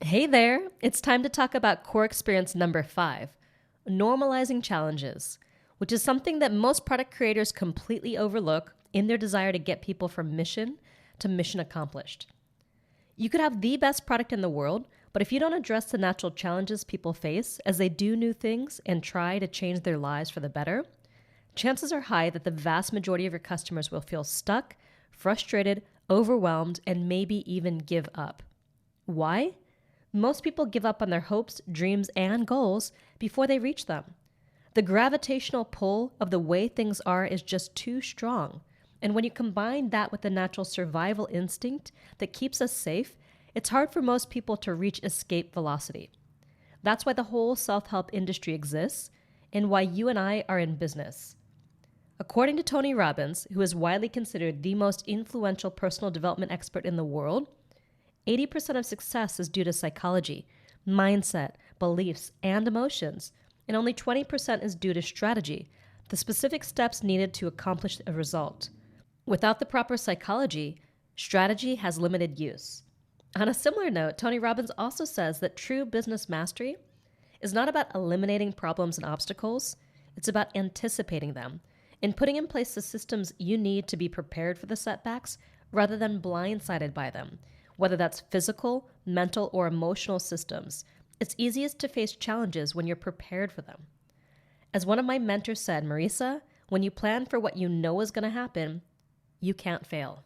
Hey there! It's time to talk about core experience number 5, normalizing challenges, which is something that most product creators completely overlook in their desire to get people from mission to mission accomplished. You could have the best product in the world, but if you don't address the natural challenges people face as they do new things and try to change their lives for the better, chances are high that the vast majority of your customers will feel stuck, frustrated, overwhelmed, and maybe even give up. Why? Most people give up on their hopes, dreams, and goals before they reach them. The gravitational pull of the way things are is just too strong. And when you combine that with the natural survival instinct that keeps us safe, it's hard for most people to reach escape velocity. That's why the whole self-help industry exists and why you and I are in business. According to Tony Robbins, who is widely considered the most influential personal development expert in the world, 80% of success is due to psychology, mindset, beliefs, and emotions, and only 20% is due to strategy, the specific steps needed to accomplish a result. Without the proper psychology, strategy has limited use. On a similar note, Tony Robbins also says that true business mastery is not about eliminating problems and obstacles, it's about anticipating them and putting in place the systems you need to be prepared for the setbacks rather than blindsided by them. Whether that's physical, mental, or emotional systems, it's easiest to face challenges when you're prepared for them. As one of my mentors said, Marisa, when you plan for what you know is going to happen, you can't fail.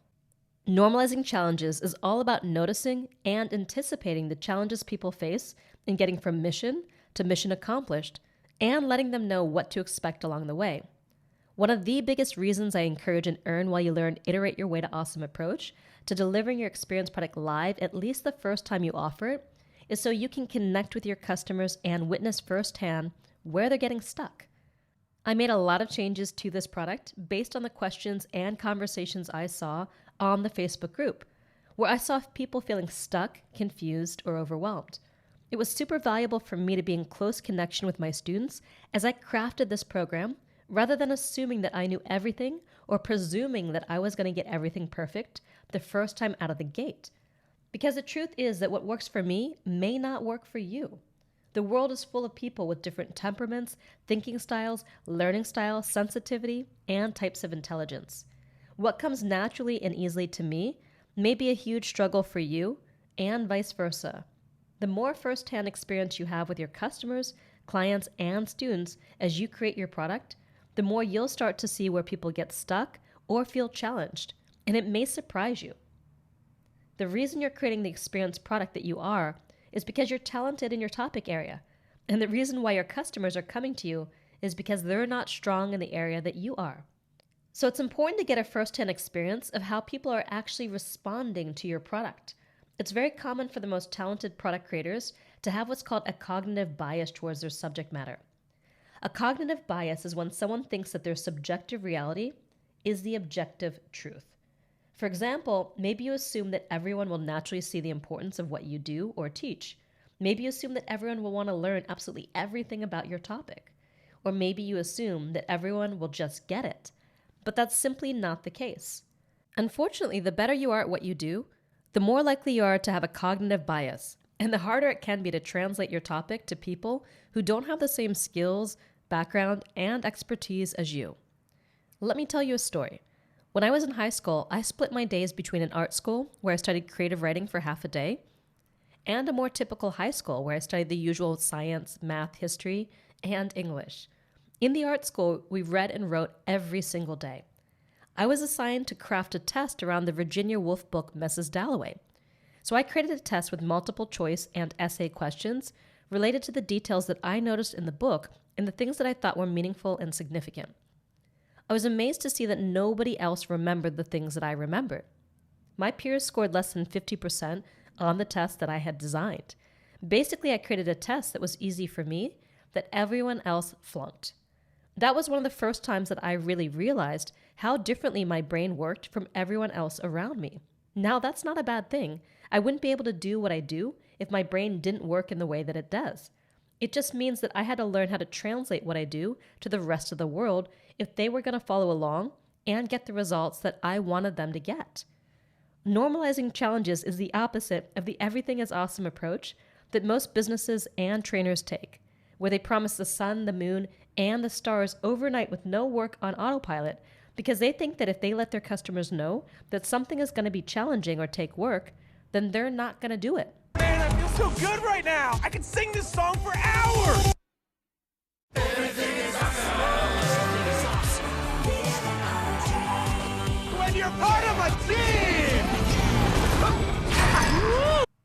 Normalizing challenges is all about noticing and anticipating the challenges people face in getting from mission to mission accomplished and letting them know what to expect along the way. One of the biggest reasons I encourage an earn while you learn, iterate your way to awesome approach to delivering your experience product live at least the first time you offer it is so you can connect with your customers and witness firsthand where they're getting stuck. I made a lot of changes to this product based on the questions and conversations I saw on the Facebook group, where I saw people feeling stuck, confused, or overwhelmed. It was super valuable for me to be in close connection with my students as I crafted this program rather than assuming that I knew everything or presuming that I was going to get everything perfect the first time out of the gate. Because the truth is that what works for me may not work for you. The world is full of people with different temperaments, thinking styles, learning styles, sensitivity, and types of intelligence. What comes naturally and easily to me may be a huge struggle for you, and vice versa. The more firsthand experience you have with your customers, clients, and students as you create your product, the more you'll start to see where people get stuck or feel challenged, and it may surprise you. The reason you're creating the experience product that you are is because you're talented in your topic area, and the reason why your customers are coming to you is because they're not strong in the area that you are. So it's important to get a first-hand experience of how people are actually responding to your product. It's very common for the most talented product creators to have what's called a cognitive bias towards their subject matter. A cognitive bias is when someone thinks that their subjective reality is the objective truth. For example, maybe you assume that everyone will naturally see the importance of what you do or teach. Maybe you assume that everyone will want to learn absolutely everything about your topic. Or maybe you assume that everyone will just get it. But that's simply not the case. Unfortunately, the better you are at what you do, the more likely you are to have a cognitive bias, and the harder it can be to translate your topic to people who don't have the same skills, background, and expertise as you. Let me tell you a story. When I was in high school, I split my days between an art school, where I studied creative writing for half a day, and a more typical high school, where I studied the usual science, math, history, and English. In the art school, we read and wrote every single day. I was assigned to craft a test around the Virginia Woolf book, Mrs. Dalloway. So I created a test with multiple choice and essay questions related to the details that I noticed in the book and the things that I thought were meaningful and significant. I was amazed to see that nobody else remembered the things that I remembered. My peers scored less than 50% on the test that I had designed. Basically, I created a test that was easy for me that everyone else flunked. That was one of the first times that I really realized how differently my brain worked from everyone else around me. Now, that's not a bad thing. I wouldn't be able to do what I do if my brain didn't work in the way that it does. It just means that I had to learn how to translate what I do to the rest of the world if they were going to follow along and get the results that I wanted them to get. Normalizing challenges is the opposite of the everything is awesome approach that most businesses and trainers take, where they promise the sun, the moon, and the stars overnight with no work on autopilot because they think that if they let their customers know that something is going to be challenging or take work, then they're not going to do it. Man, I feel so good right now. I can sing this song for hours. Everything is awesome. When you're part of a team.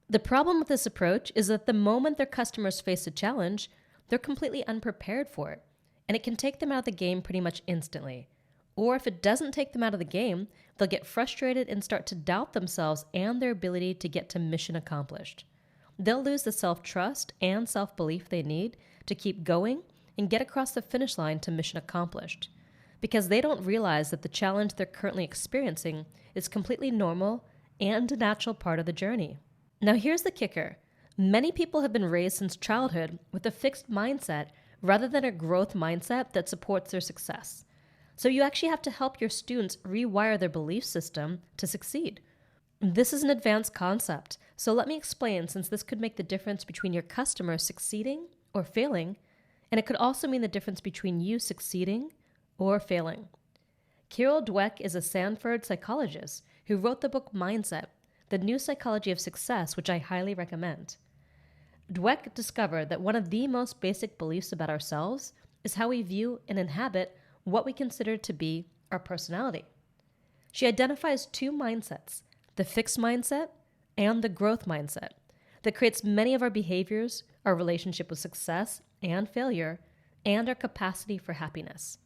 The problem with this approach is that the moment their customers face a challenge, they're completely unprepared for it, and it can take them out of the game pretty much instantly. Or if it doesn't take them out of the game, they'll get frustrated and start to doubt themselves and their ability to get to mission accomplished. They'll lose the self-trust and self-belief they need to keep going and get across the finish line to mission accomplished, because they don't realize that the challenge they're currently experiencing is completely normal and a natural part of the journey. Now here's the kicker. Many people have been raised since childhood with a fixed mindset rather than a growth mindset that supports their success. So you actually have to help your students rewire their belief system to succeed. This is an advanced concept, so let me explain, since this could make the difference between your customer succeeding or failing, and it could also mean the difference between you succeeding or failing. Carol Dweck is a Stanford psychologist who wrote the book Mindset, The New Psychology of Success, which I highly recommend. Dweck discovered that one of the most basic beliefs about ourselves is how we view and inhabit what we consider to be our personality. She identifies two mindsets, the fixed mindset and the growth mindset, that creates many of our behaviors, our relationship with success and failure, and our capacity for happiness.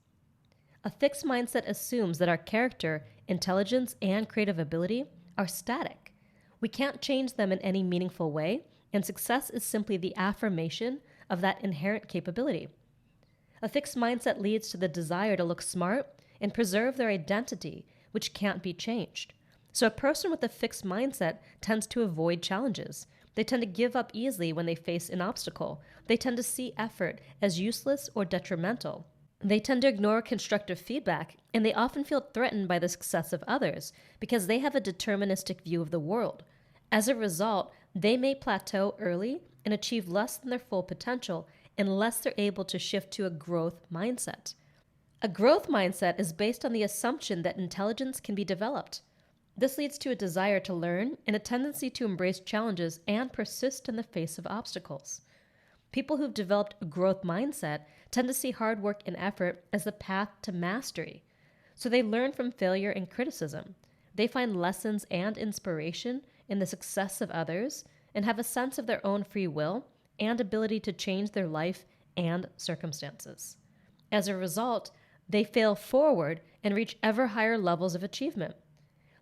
A fixed mindset assumes that our character, intelligence, and creative ability are static. We can't change them in any meaningful way, and success is simply the affirmation of that inherent capability. A fixed mindset leads to the desire to look smart and preserve their identity, which can't be changed. So a person with a fixed mindset tends to avoid challenges. They tend to give up easily when they face an obstacle. They tend to see effort as useless or detrimental. They tend to ignore constructive feedback, and they often feel threatened by the success of others because they have a deterministic view of the world. As a result, they may plateau early and achieve less than their full potential unless they're able to shift to a growth mindset. A growth mindset is based on the assumption that intelligence can be developed. This leads to a desire to learn and a tendency to embrace challenges and persist in the face of obstacles. People who've developed a growth mindset tend to see hard work and effort as the path to mastery. So they learn from failure and criticism. They find lessons and inspiration in the success of others and have a sense of their own free will and ability to change their life and circumstances. As a result, they fail forward and reach ever higher levels of achievement.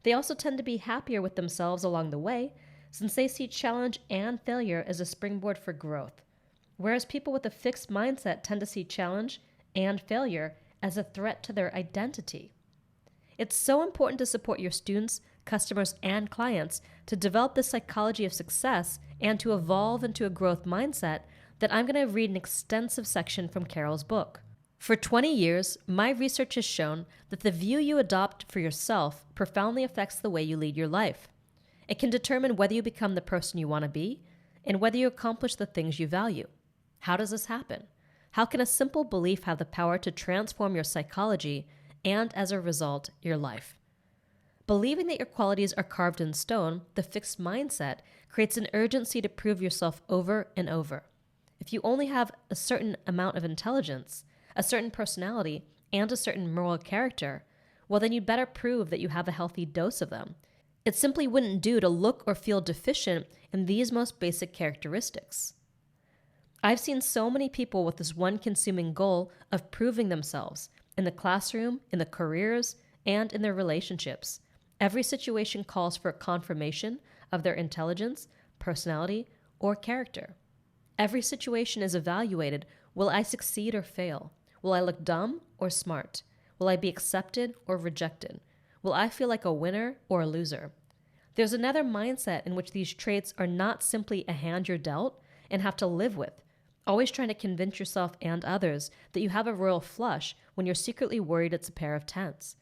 They also tend to be happier with themselves along the way, since they see challenge and failure as a springboard for growth, whereas people with a fixed mindset tend to see challenge and failure as a threat to their identity. It's so important to support your students, customers, and clients to develop the psychology of success and to evolve into a growth mindset that I'm going to read an extensive section from Carol's book. For 20 years, my research has shown that the view you adopt for yourself profoundly affects the way you lead your life. It can determine whether you become the person you want to be and whether you accomplish the things you value. How does this happen? How can a simple belief have the power to transform your psychology and, as a result, your life? Believing that your qualities are carved in stone, the fixed mindset creates an urgency to prove yourself over and over. If you only have a certain amount of intelligence, a certain personality, and a certain moral character, well, then you'd better prove that you have a healthy dose of them. It simply wouldn't do to look or feel deficient in these most basic characteristics. I've seen so many people with this one consuming goal of proving themselves in the classroom, in the careers, and in their relationships. Every situation calls for confirmation of their intelligence, personality, or character. Every situation is evaluated. Will I succeed or fail? Will I look dumb or smart? Will I be accepted or rejected? Will I feel like a winner or a loser? There's another mindset in which these traits are not simply a hand you're dealt and have to live with, always trying to convince yourself and others that you have a royal flush when you're secretly worried it's a pair of tens.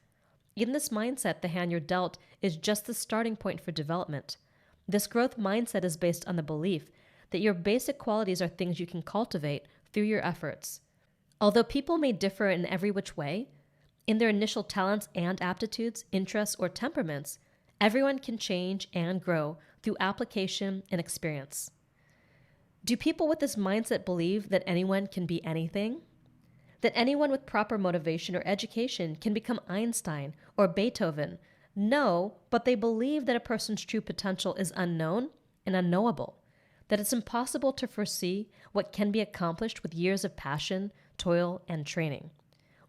In this mindset, the hand you're dealt is just the starting point for development. This growth mindset is based on the belief that your basic qualities are things you can cultivate through your efforts. Although people may differ in every which way, in their initial talents and aptitudes, interests, or temperaments, everyone can change and grow through application and experience. Do people with this mindset believe that anyone can be anything? That anyone with proper motivation or education can become Einstein or Beethoven? No, but they believe that a person's true potential is unknown and unknowable, that it's impossible to foresee what can be accomplished with years of passion, toil, and training.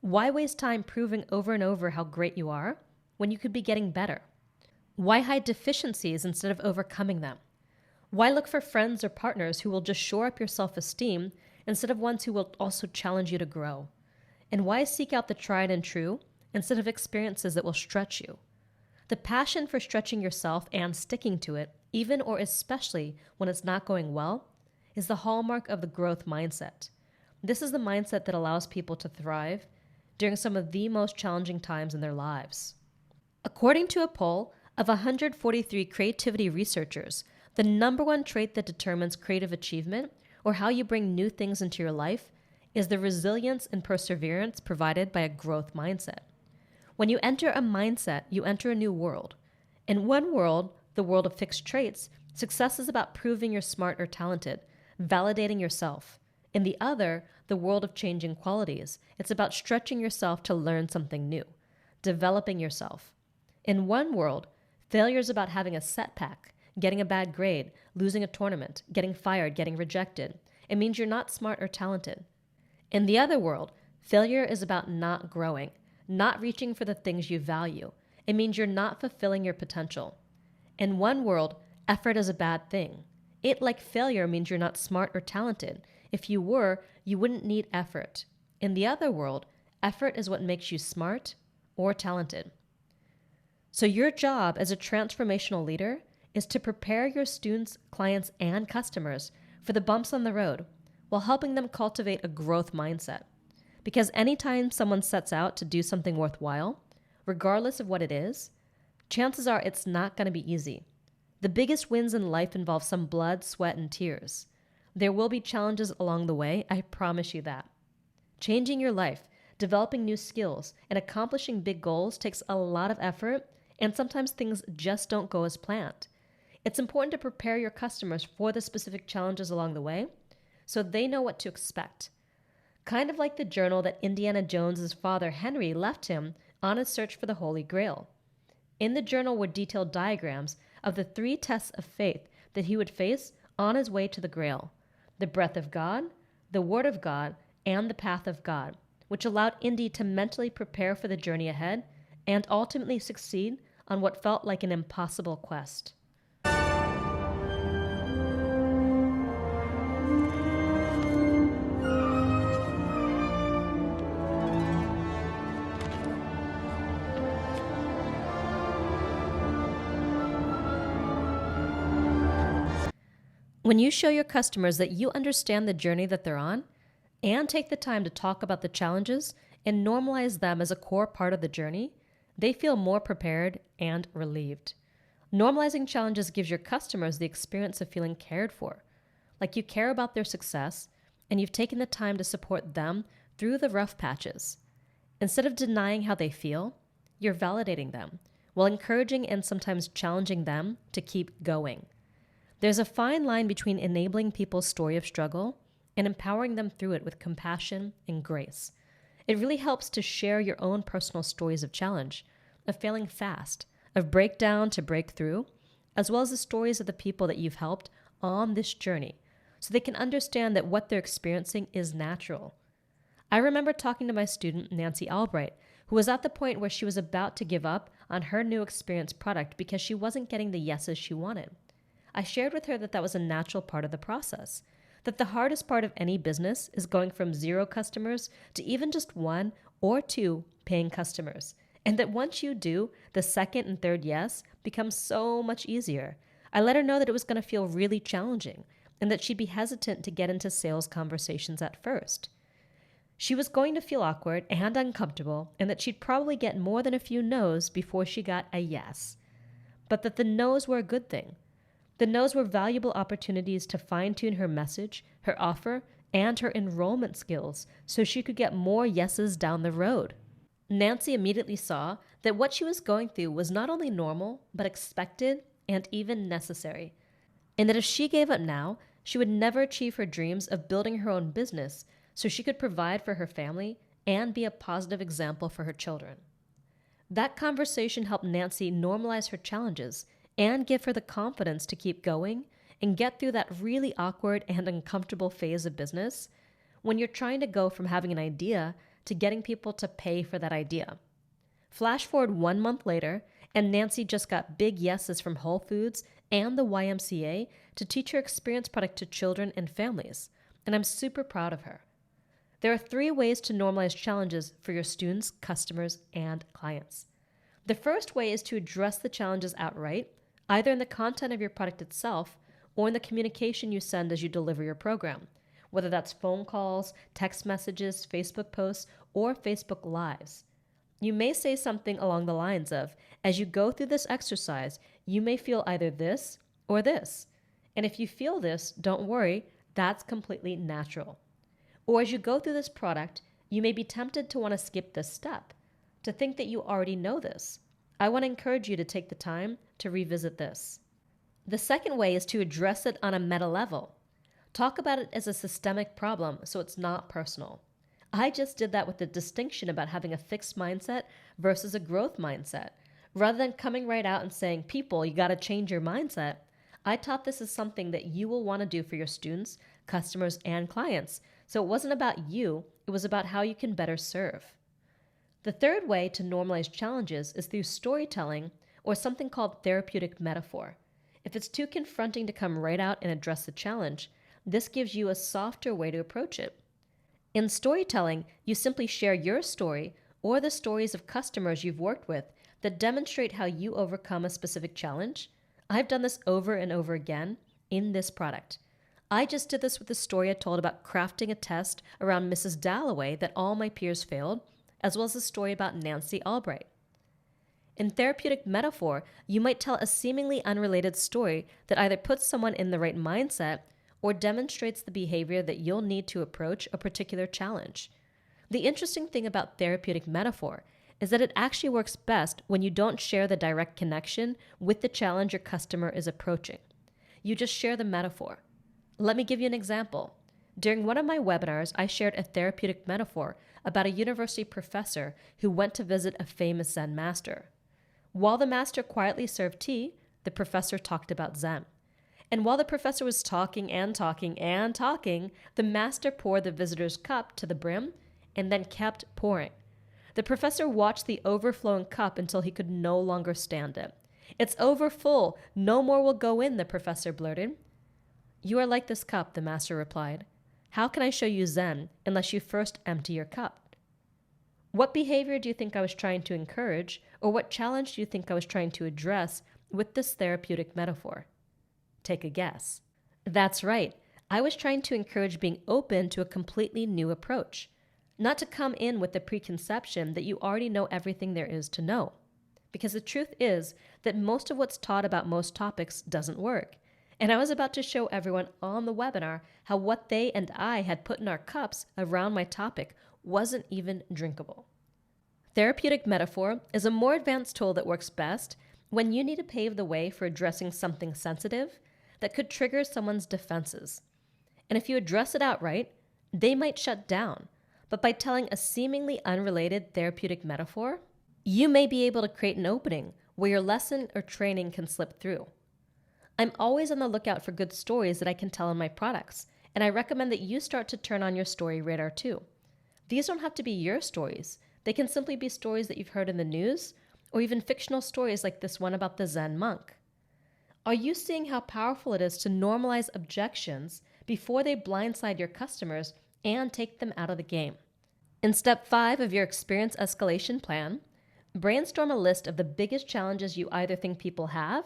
Why waste time proving over and over how great you are when you could be getting better? Why hide deficiencies instead of overcoming them? Why look for friends or partners who will just shore up your self-esteem instead of ones who will also challenge you to grow? And why seek out the tried and true instead of experiences that will stretch you? The passion for stretching yourself and sticking to it, even or especially when it's not going well, is the hallmark of the growth mindset. This is the mindset that allows people to thrive during some of the most challenging times in their lives. According to a poll of 143 creativity researchers, the number one trait that determines creative achievement or how you bring new things into your life is the resilience and perseverance provided by a growth mindset. When you enter a mindset, you enter a new world. In one world, the world of fixed traits, success is about proving you're smart or talented, validating yourself. In the other, the world of changing qualities, it's about stretching yourself to learn something new, developing yourself. In one world, failure is about having a setback, getting a bad grade, losing a tournament, getting fired, getting rejected. It means you're not smart or talented. In the other world, failure is about not growing, not reaching for the things you value. It means you're not fulfilling your potential. In one world, effort is a bad thing. It, like failure, means you're not smart or talented. If you were, you wouldn't need effort. In the other world, effort is what makes you smart or talented. So your job as a transformational leader is to prepare your students, clients, and customers for the bumps on the road while helping them cultivate a growth mindset. Because anytime someone sets out to do something worthwhile, regardless of what it is, chances are it's not going to be easy. The biggest wins in life involve some blood, sweat, and tears. There will be challenges along the way, I promise you that. Changing your life, developing new skills, and accomplishing big goals takes a lot of effort, and sometimes things just don't go as planned. It's important to prepare your customers for the specific challenges along the way so they know what to expect. Kind of like the journal that Indiana Jones's father Henry left him on his search for the Holy Grail. In the journal were detailed diagrams of the 3 tests of faith that he would face on his way to the Grail: the breath of God, the Word of God, and the path of God, which allowed Indy to mentally prepare for the journey ahead and ultimately succeed on what felt like an impossible quest. When you show your customers that you understand the journey that they're on and take the time to talk about the challenges and normalize them as a core part of the journey, they feel more prepared and relieved. Normalizing challenges gives your customers the experience of feeling cared for, like you care about their success and you've taken the time to support them through the rough patches. Instead of denying how they feel, you're validating them while encouraging and sometimes challenging them to keep going. There's a fine line between enabling people's story of struggle and empowering them through it with compassion and grace. It really helps to share your own personal stories of challenge, of failing fast, of breakdown to breakthrough, as well as the stories of the people that you've helped on this journey, so they can understand that what they're experiencing is natural. I remember talking to my student, Nancy Albright, who was at the point where she was about to give up on her new experience product because she wasn't getting the yeses she wanted. I shared with her that that was a natural part of the process, that the hardest part of any business is going from 0 customers to even just 1 or 2 paying customers, and that once you do, the second and third yes becomes so much easier. I let her know that it was going to feel really challenging and that she'd be hesitant to get into sales conversations at first. She was going to feel awkward and uncomfortable, and that she'd probably get more than a few no's before she got a yes, but that the no's were a good thing. The no's were valuable opportunities to fine-tune her message, her offer, and her enrollment skills so she could get more yeses down the road. Nancy immediately saw that what she was going through was not only normal, but expected and even necessary. And that if she gave up now, she would never achieve her dreams of building her own business so she could provide for her family and be a positive example for her children. That conversation helped Nancy normalize her challenges and give her the confidence to keep going and get through that really awkward and uncomfortable phase of business when you're trying to go from having an idea to getting people to pay for that idea. Flash forward 1 month later, and Nancy just got big yeses from Whole Foods and the YMCA to teach her experience product to children and families, and I'm super proud of her. There are 3 ways to normalize challenges for your students, customers, and clients. The first way is to address the challenges outright, either in the content of your product itself or in the communication you send as you deliver your program, whether that's phone calls, text messages, Facebook posts, or Facebook Lives. You may say something along the lines of, as you go through this exercise, you may feel either this or this. And if you feel this, don't worry, that's completely natural. Or as you go through this product, you may be tempted to want to skip this step, to think that you already know this. I want to encourage you to take the time to revisit this. The second way is to address it on a meta level. Talk about it as a systemic problem so it's not personal. I just did that with the distinction about having a fixed mindset versus a growth mindset. Rather than coming right out and saying, people, you got to change your mindset, I taught this as something that you will want to do for your students, customers, and clients. So it wasn't about you, it was about how you can better serve. The third way to normalize challenges is through storytelling or something called therapeutic metaphor. If it's too confronting to come right out and address the challenge, this gives you a softer way to approach it. In storytelling, you simply share your story or the stories of customers you've worked with that demonstrate how you overcome a specific challenge. I've done this over and over again in this product. I just did this with the story I told about crafting a test around Mrs. Dalloway that all my peers failed, as well as the story about Nancy Albright. In therapeutic metaphor, you might tell a seemingly unrelated story that either puts someone in the right mindset or demonstrates the behavior that you'll need to approach a particular challenge. The interesting thing about therapeutic metaphor is that it actually works best when you don't share the direct connection with the challenge your customer is approaching. You just share the metaphor. Let me give you an example. During one of my webinars, I shared a therapeutic metaphor about a university professor who went to visit a famous Zen master. While the master quietly served tea, the professor talked about Zen. And while the professor was talking and talking and talking, the master poured the visitor's cup to the brim and then kept pouring. The professor watched the overflowing cup until he could no longer stand it. "It's over full. No more will go in," the professor blurted. "You are like this cup," the master replied. "How can I show you Zen unless you first empty your cup?" What behavior do you think I was trying to encourage, or what challenge do you think I was trying to address with this therapeutic metaphor? Take a guess. That's right. I was trying to encourage being open to a completely new approach, not to come in with the preconception that you already know everything there is to know. Because the truth is that most of what's taught about most topics doesn't work. And I was about to show everyone on the webinar how what they and I had put in our cups around my topic wasn't even drinkable. Therapeutic metaphor is a more advanced tool that works best when you need to pave the way for addressing something sensitive that could trigger someone's defenses. And if you address it outright, they might shut down. But by telling a seemingly unrelated therapeutic metaphor, you may be able to create an opening where your lesson or training can slip through. I'm always on the lookout for good stories that I can tell in my products, and I recommend that you start to turn on your story radar too. These don't have to be your stories. They can simply be stories that you've heard in the news, or even fictional stories like this one about the Zen monk. Are you seeing how powerful it is to normalize objections before they blindside your customers and take them out of the game? In step 5 of your experience escalation plan, brainstorm a list of the biggest challenges you either think people have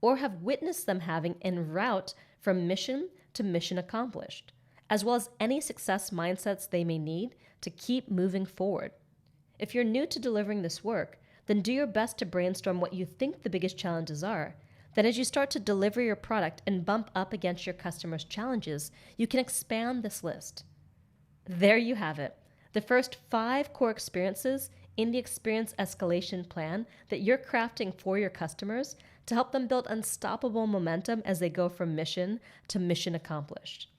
or have witnessed them having en route from mission to mission accomplished, as well as any success mindsets they may need to keep moving forward. If you're new to delivering this work, then do your best to brainstorm what you think the biggest challenges are, Then as you start to deliver your product and bump up against your customers' challenges, you can expand this list. There you have it. The first 5 core experiences in the experience escalation plan that you're crafting for your customers to help them build unstoppable momentum as they go from mission to mission accomplished.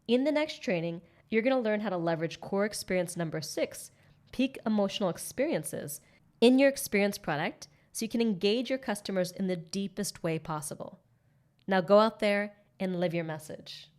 In the next training, you're going to learn how to leverage core experience number 6, peak emotional experiences, in your experience product so you can engage your customers in the deepest way possible. Now go out there and live your message.